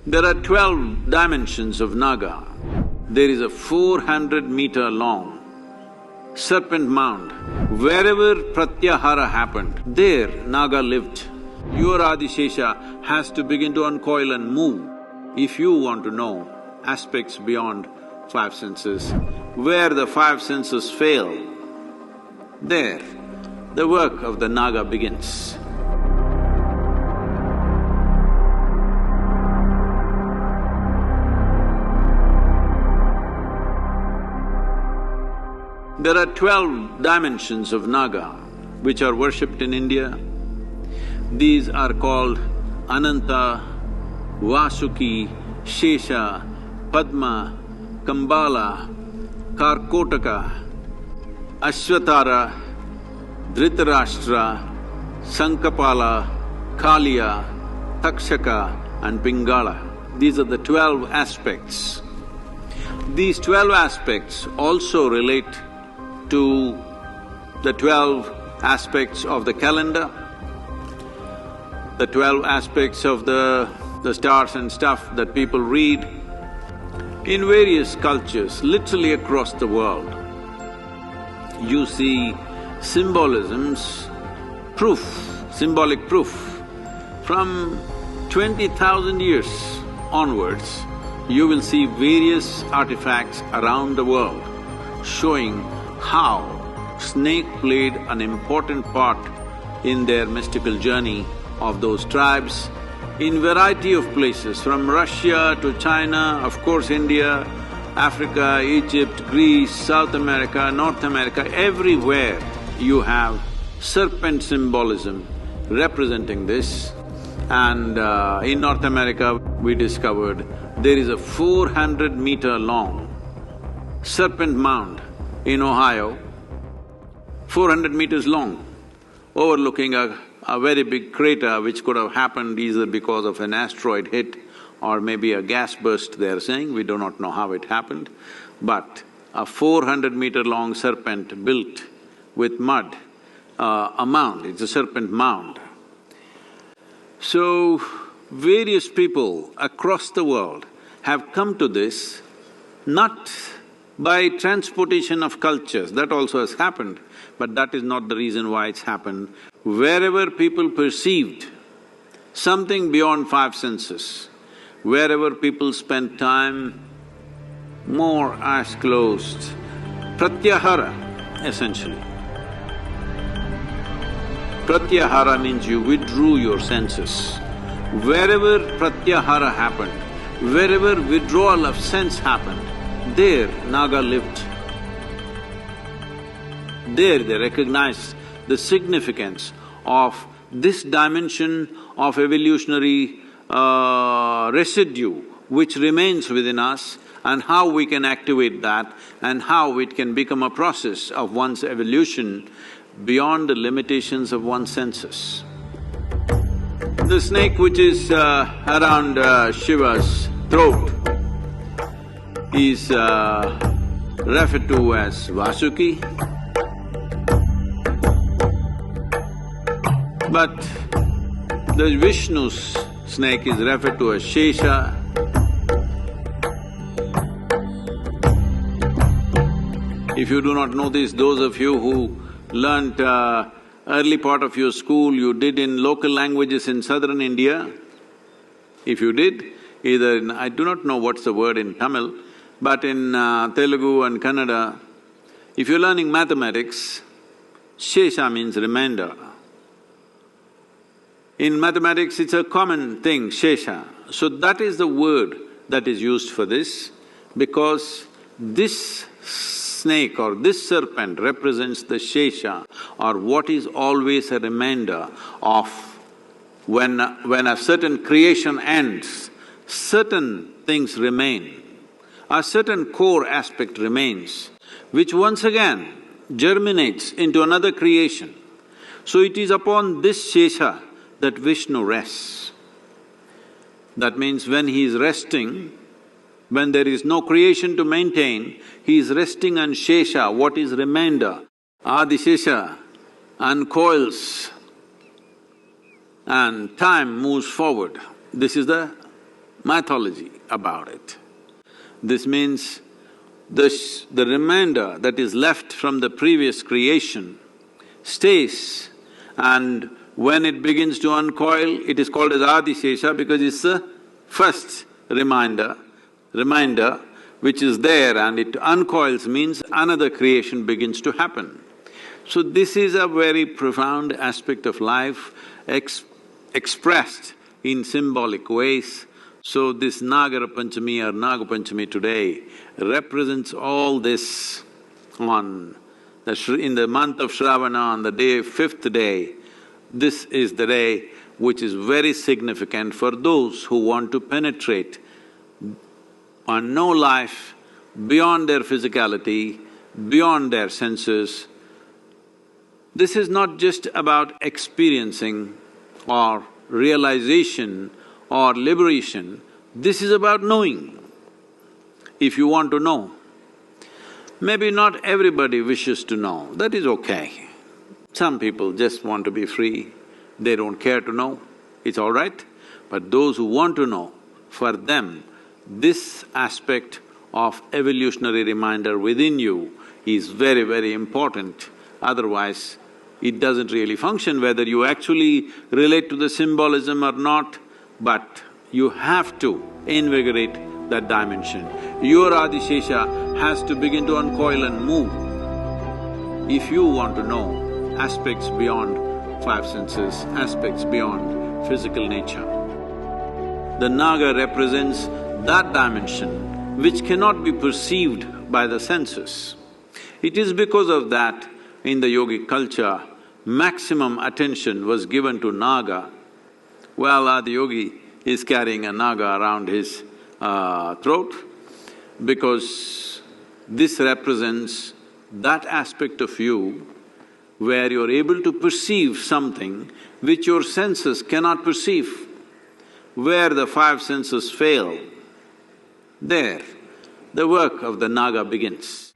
There are 12 dimensions of Naga. There is a 400-meter long serpent mound. Wherever Pratyahara happened, there Naga lived. Your Adishesha has to begin to uncoil and move if you want to know aspects beyond five senses. Where the five senses fail, there the work of the Naga begins. There are 12 dimensions of Naga which are worshipped in India. These are called Ananta, Vasuki, Shesha, Padma, Kambala, Karkotaka, Ashvatara, Dhritarashtra, Sankapala, Kaliya, Takshaka and Pingala. These are the 12 aspects. These 12 aspects also relate to the 12 aspects of the calendar, the 12 aspects of the stars and stuff that people read. In various cultures, literally across the world, you see symbolisms, symbolic proof. From 20,000 years onwards, you will see various artifacts around the world showing how snake played an important part in their mystical journey of those tribes in variety of places, from Russia to China, of course India, Africa, Egypt, Greece, South America, North America, everywhere you have serpent symbolism representing this. And in North America, we discovered there is a 400-meter long serpent mound in Ohio, 400 meters long, overlooking a very big crater which could have happened either because of an asteroid hit or maybe a gas burst, they're saying. We do not know how it happened. But a 400-meter long serpent built with mud, a mound, it's a serpent mound. So, various people across the world have come to this not by transportation of cultures, that also has happened, but that is not the reason why it's happened. Wherever people perceived something beyond five senses, wherever people spent time, more eyes closed, Pratyahara essentially. Pratyahara means you withdrew your senses. Wherever Pratyahara happened, wherever withdrawal of sense happened, there Naga lived. There they recognized the significance of this dimension of evolutionary residue which remains within us and how we can activate that and how it can become a process of one's evolution beyond the limitations of one's senses. The snake which is around Shiva's throat is referred to as Vasuki, but the Vishnu's snake is referred to as Shesha. If you do not know this, those of you who learnt early part of your school, you did in local languages in southern India, if you did, either in… I do not know what's the word in Tamil, but in Telugu and Kannada, if you're learning mathematics, Shesha means remainder. In mathematics, it's a common thing, Shesha. So that is the word that is used for this, because this snake or this serpent represents the Shesha, or what is always a remainder of when a certain creation ends, certain things remain. A certain core aspect remains, which once again germinates into another creation. So it is upon this Shesha that Vishnu rests. That means when he is resting, when there is no creation to maintain, he is resting on Shesha, what is remainder. Adishesha uncoils and time moves forward. This is the mythology about it. This means the remainder that is left from the previous creation stays, and when it begins to uncoil, it is called as Adishesha because it's the first reminder which is there, and it uncoils means another creation begins to happen. So this is a very profound aspect of life expressed in symbolic ways. So this Nagara Panchami or Naga Panchami today represents all this in the month of Shravana, on the fifth day. This is the day which is very significant for those who want to penetrate and know life beyond their physicality, beyond their senses. This is not just about experiencing or realization or liberation, this is about knowing. If you want to know, maybe not everybody wishes to know, that is okay. Some people just want to be free, they don't care to know, it's all right. But those who want to know, for them, this aspect of evolutionary reminder within you is very, very important. Otherwise, it doesn't really function whether you actually relate to the symbolism or not, but you have to invigorate that dimension. Your Adishesha has to begin to uncoil and move. If you want to know aspects beyond five senses, aspects beyond physical nature, the Naga represents that dimension which cannot be perceived by the senses. It is because of that, in the yogic culture, maximum attention was given to Naga. Well, Adiyogi is carrying a Naga around his throat because this represents that aspect of you where you're able to perceive something which your senses cannot perceive. Where the five senses fail, there the work of the Naga begins.